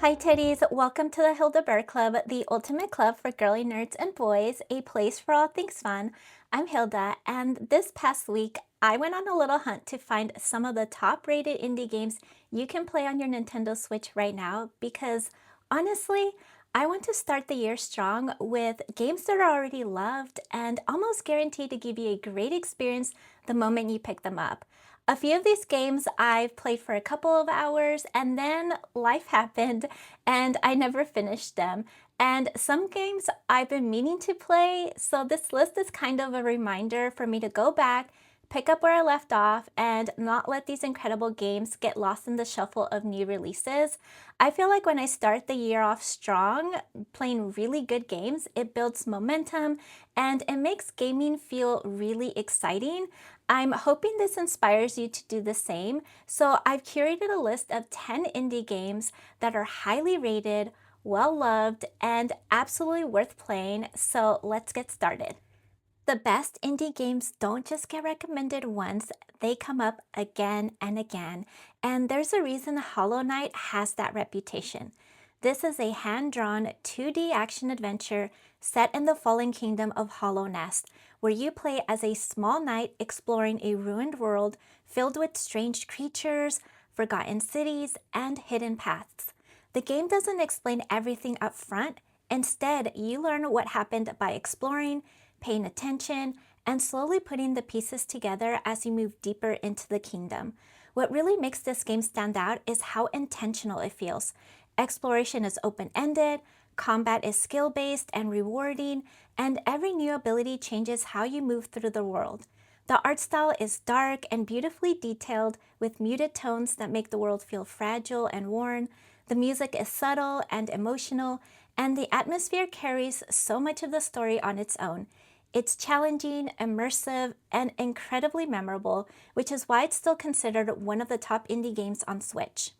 Hi Teddies, welcome to the Hilda Club, the ultimate club for girly nerds and boys, a place for all things fun. I'm Hilda, and this past week I went on a little hunt to find some of the top rated indie games you can play on your Nintendo Switch right now because honestly, I want to start the year strong with games that are already loved and almost guaranteed to give you a great experience the moment you pick them up. A few of these games I've played for a couple of hours and then life happened and I never finished them. And some games I've been meaning to play, so this list is kind of a reminder for me to go back, pick up where I left off, and not let these incredible games get lost in the shuffle of new releases. I feel like when I start the year off strong, playing really good games, it builds momentum and it makes gaming feel really exciting. I'm hoping this inspires you to do the same, so I've curated a list of 10 indie games that are highly rated, well loved, and absolutely worth playing, so let's get started. The best indie games don't just get recommended once, they come up again and again, and there's a reason Hollow Knight has that reputation. This is a hand-drawn 2D action adventure set in the fallen kingdom of Hollow Nest, where you play as a small knight exploring a ruined world filled with strange creatures, forgotten cities, and hidden paths. The game doesn't explain everything up front. Instead, you learn what happened by exploring, paying attention, and slowly putting the pieces together as you move deeper into the kingdom. What really makes this game stand out is how intentional it feels. Exploration is open-ended, combat is skill-based and rewarding, and every new ability changes how you move through the world. The art style is dark and beautifully detailed with muted tones that make the world feel fragile and worn. The music is subtle and emotional, and the atmosphere carries so much of the story on its own. It's challenging, immersive, and incredibly memorable, which is why it's still considered one of the top indie games on Switch.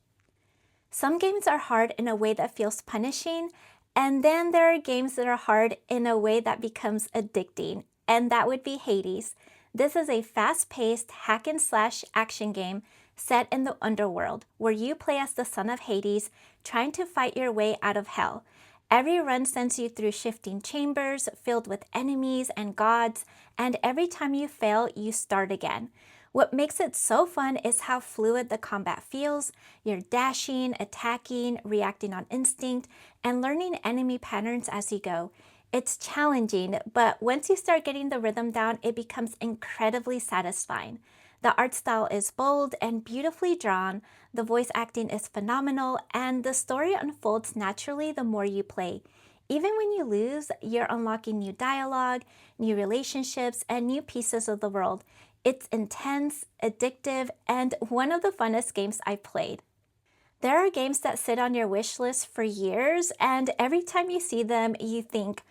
Some games are hard in a way that feels punishing, and then there are games that are hard in a way that becomes addicting, and that would be Hades. This is a fast-paced hack-and-slash action game set in the underworld, where you play as the son of Hades, trying to fight your way out of hell. Every run sends you through shifting chambers filled with enemies and gods, and every time you fail, you start again. What makes it so fun is how fluid the combat feels. You're dashing, attacking, reacting on instinct, and learning enemy patterns as you go. It's challenging, but once you start getting the rhythm down, it becomes incredibly satisfying. The art style is bold and beautifully drawn, the voice acting is phenomenal, and the story unfolds naturally the more you play. Even when you lose, you're unlocking new dialogue, new relationships, and new pieces of the world. It's intense, addictive, and one of the funnest games I've played. There are games that sit on your wish list for years, and every time you see them, you think,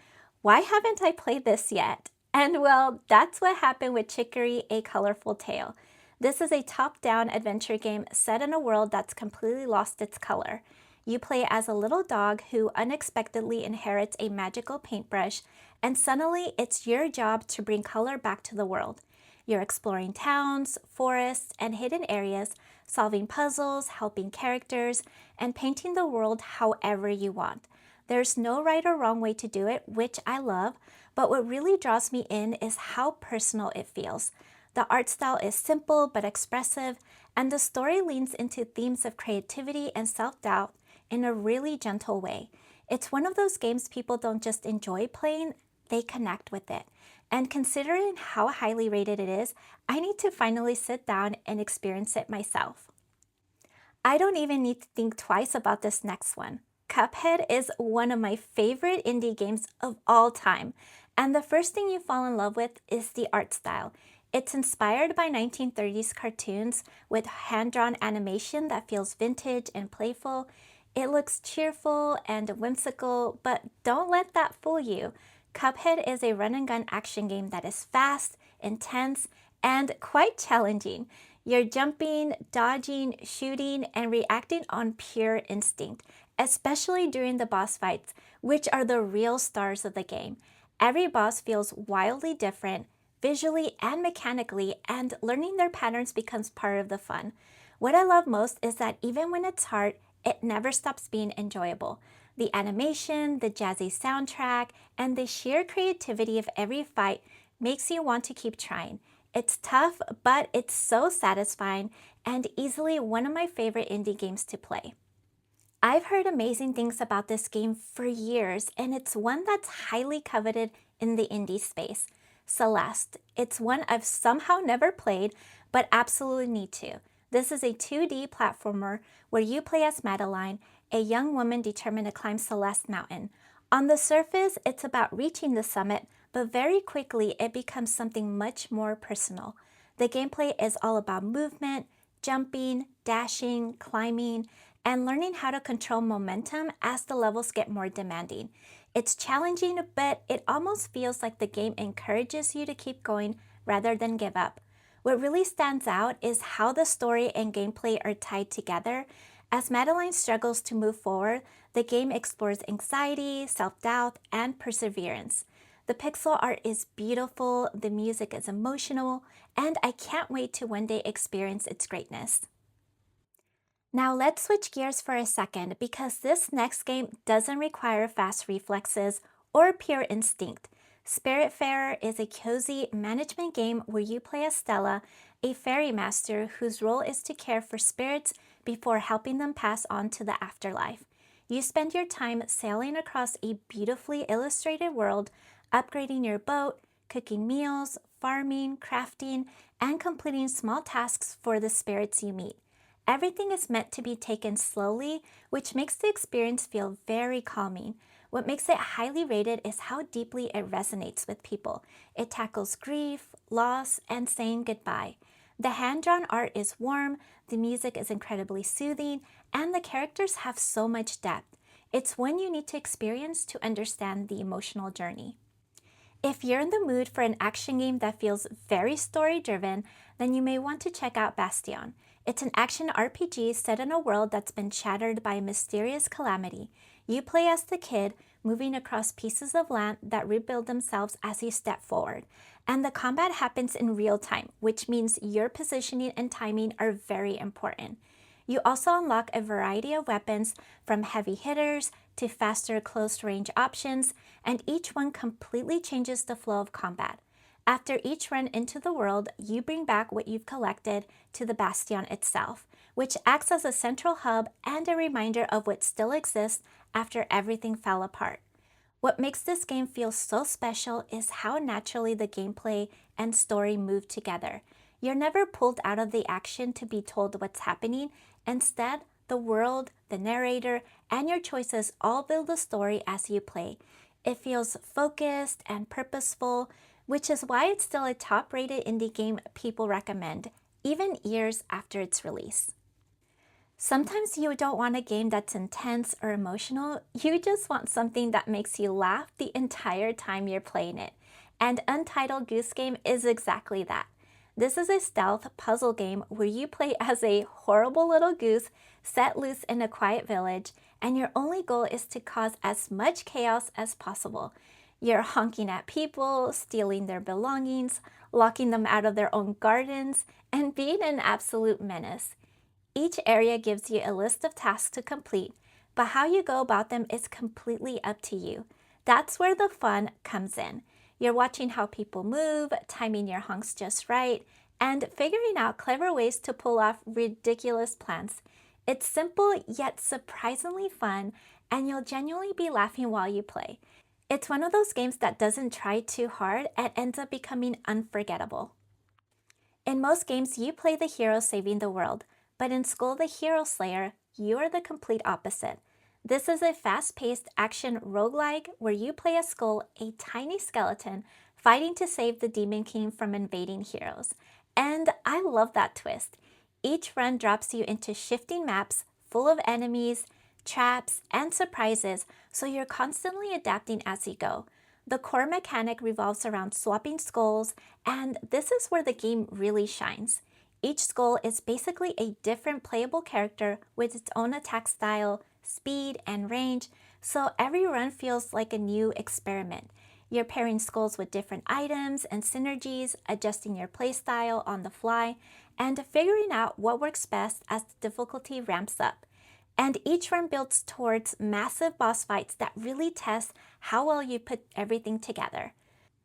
why haven't I played this yet? And well, that's what happened with Chicory, A Colorful Tale. This is a top-down adventure game set in a world that's completely lost its color. You play as a little dog who unexpectedly inherits a magical paintbrush, and suddenly it's your job to bring color back to the world. You're exploring towns, forests, and hidden areas, solving puzzles, helping characters, and painting the world however you want. There's no right or wrong way to do it, which I love, but what really draws me in is how personal it feels. The art style is simple but expressive, and the story leans into themes of creativity and self-doubt in a really gentle way. It's one of those games people don't just enjoy playing, they connect with it. And considering how highly rated it is, I need to finally sit down and experience it myself. I don't even need to think twice about this next one. Cuphead is one of my favorite indie games of all time, and the first thing you fall in love with is the art style. It's inspired by 1930s cartoons with hand-drawn animation that feels vintage and playful. It looks cheerful and whimsical, but don't let that fool you. Cuphead is a run-and-gun action game that is fast, intense, and quite challenging. You're jumping, dodging, shooting, and reacting on pure instinct, especially during the boss fights, which are the real stars of the game. Every boss feels wildly different, visually and mechanically, and learning their patterns becomes part of the fun. What I love most is that even when it's hard, it never stops being enjoyable. The animation, the jazzy soundtrack, and the sheer creativity of every fight makes you want to keep trying. It's tough, but it's so satisfying and easily one of my favorite indie games to play. I've heard amazing things about this game for years, and it's one that's highly coveted in the indie space. Celeste. It's one I've somehow never played, but absolutely need to. This is a 2D platformer where you play as Madeline, a young woman determined to climb Celeste Mountain. On the surface, it's about reaching the summit, but very quickly it becomes something much more personal. The gameplay is all about movement, jumping, dashing, climbing, and learning how to control momentum as the levels get more demanding. It's challenging, but it almost feels like the game encourages you to keep going rather than give up. What really stands out is how the story and gameplay are tied together. As Madeline struggles to move forward, the game explores anxiety, self-doubt, and perseverance. The pixel art is beautiful, the music is emotional, and I can't wait to one day experience its greatness. Now let's switch gears for a second because this next game doesn't require fast reflexes or pure instinct. Spiritfarer is a cozy management game where you play as Stella, a fairy master whose role is to care for spirits before helping them pass on to the afterlife. You spend your time sailing across a beautifully illustrated world, upgrading your boat, cooking meals, farming, crafting, and completing small tasks for the spirits you meet. Everything is meant to be taken slowly, which makes the experience feel very calming. What makes it highly rated is how deeply it resonates with people. It tackles grief, loss, and saying goodbye. The hand-drawn art is warm, the music is incredibly soothing, and the characters have so much depth. It's one you need to experience to understand the emotional journey. If you're in the mood for an action game that feels very story-driven, then you may want to check out Bastion. It's an action RPG set in a world that's been shattered by a mysterious calamity. You play as the kid, moving across pieces of land that rebuild themselves as you step forward. And the combat happens in real time, which means your positioning and timing are very important. You also unlock a variety of weapons, from heavy hitters to faster close-range options, and each one completely changes the flow of combat. After each run into the world, you bring back what you've collected to the Bastion itself, which acts as a central hub and a reminder of what still exists after everything fell apart. What makes this game feel so special is how naturally the gameplay and story move together. You're never pulled out of the action to be told what's happening. Instead, the world, the narrator, and your choices all build the story as you play. It feels focused and purposeful, which is why it's still a top-rated indie game people recommend, even years after its release. Sometimes you don't want a game that's intense or emotional, you just want something that makes you laugh the entire time you're playing it. And Untitled Goose Game is exactly that. This is a stealth puzzle game where you play as a horrible little goose set loose in a quiet village, and your only goal is to cause as much chaos as possible. You're honking at people, stealing their belongings, locking them out of their own gardens, and being an absolute menace. Each area gives you a list of tasks to complete, but how you go about them is completely up to you. That's where the fun comes in. You're watching how people move, timing your honks just right, and figuring out clever ways to pull off ridiculous plans. It's simple yet surprisingly fun, and you'll genuinely be laughing while you play. It's one of those games that doesn't try too hard and ends up becoming unforgettable. In most games, you play the hero saving the world, but in Skul the Hero Slayer, you are the complete opposite. This is a fast-paced action roguelike where you play as Skul, a tiny skeleton, fighting to save the Demon King from invading heroes. And I love that twist. Each run drops you into shifting maps full of enemies, traps, and surprises, so you're constantly adapting as you go. The core mechanic revolves around swapping skulls, and this is where the game really shines. Each skull is basically a different playable character with its own attack style, speed, and range, so every run feels like a new experiment. You're pairing skulls with different items and synergies, adjusting your playstyle on the fly, and figuring out what works best as the difficulty ramps up. and each run builds towards massive boss fights that really test how well you put everything together.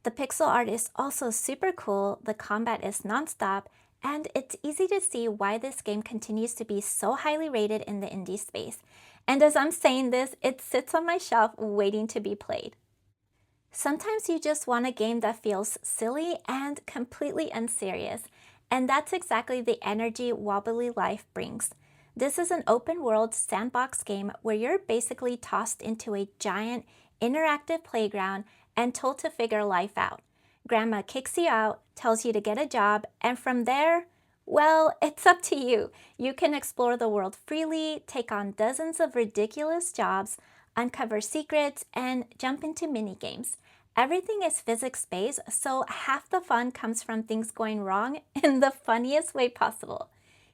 The pixel art is also super cool, the combat is non-stop, and it's easy to see why this game continues to be so highly rated in the indie space. And as I'm saying this, it sits on my shelf waiting to be played. Sometimes you just want a game that feels silly and completely unserious, and that's exactly the energy Wobbly Life brings. This is an open world sandbox game where you're basically tossed into a giant interactive playground and told to figure life out. Grandma kicks you out, tells you to get a job, and from there, well, it's up to you. You can explore the world freely, take on dozens of ridiculous jobs, uncover secrets, and jump into mini games. Everything is physics-based, so half the fun comes from things going wrong in the funniest way possible.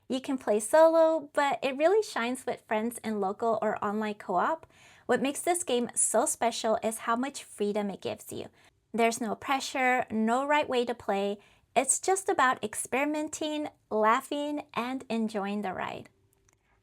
You can play solo, but it really shines with friends in local or online co-op. What makes this game so special is how much freedom it gives you. There's no pressure, no right way to play. It's just about experimenting, laughing, and enjoying the ride.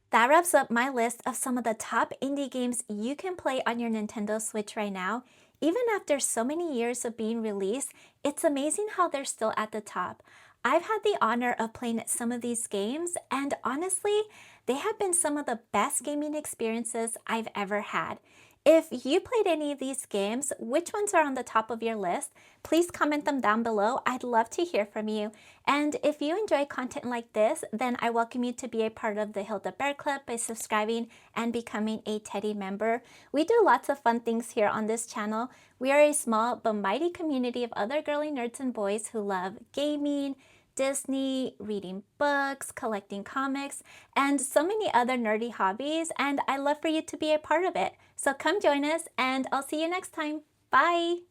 That wraps up my list of some of the top indie games you can play on your Nintendo Switch right now. Even after so many years of being released, it's amazing how they're still at the top. I've had the honor of playing some of these games, and honestly, they have been some of the best gaming experiences I've ever had. If you played any of these games, which ones are on the top of your list? Please comment them down below. I'd love to hear from you. And if you enjoy content like this, then I welcome you to be a part of the Hilda Bear Club by subscribing and becoming a Teddy member. We do lots of fun things here on this channel. We are a small but mighty community of other girly nerds and boys who love gaming, Disney, reading books, collecting comics, and so many other nerdy hobbies, and I'd love for you to be a part of it. So come join us, and I'll see you next time. Bye!